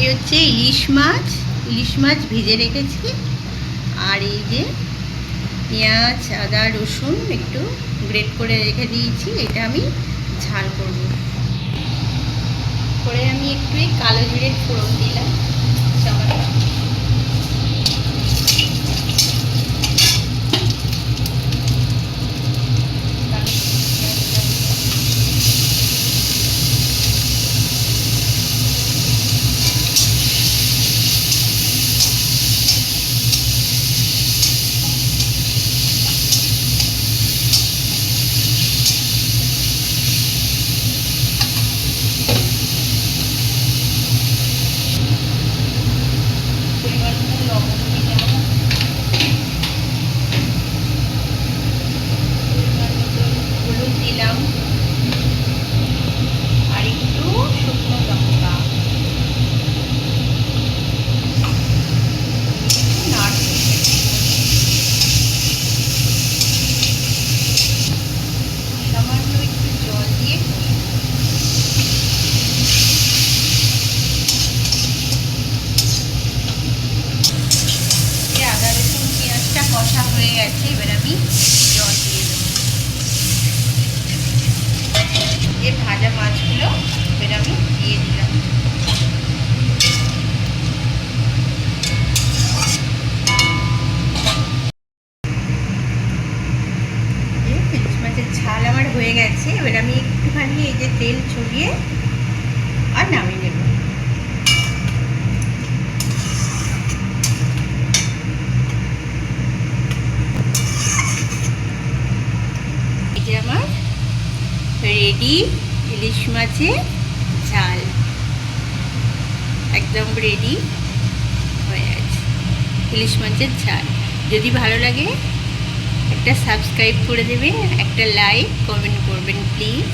এই হচ্ছে ইলিশ মাছ ভেজে রেখেছি। আর এই যে পেঁয়াজ আদা রসুন একটু গ্রেট করে রেখে দিয়েছি, এটা আমি ঝাল করব। করে আমি একটু কালো জিরের ফোড়ন দিলাম সামান্য। কষা হয়ে গেছে, এবার আমি জল দিয়ে দেবো। যে ভাজা মাছগুলো এবার আমি দিয়ে দিলাম। ইলিশ মাছের ঝাল আমার হয়ে গেছে, এবার আমি একটুখানি এই যে তেল ছড়িয়ে আর নামিয়ে নেব। আমার রেডি ইলিশ মাছের ঝাল, একদম রেডি হয়ে গেছে ইলিশ মাছের ঝাল। যদি ভালো লাগে একটা সাবস্ক্রাইব করে দেবেন, একটা লাইক কমেন্ট করবেন প্লিজ।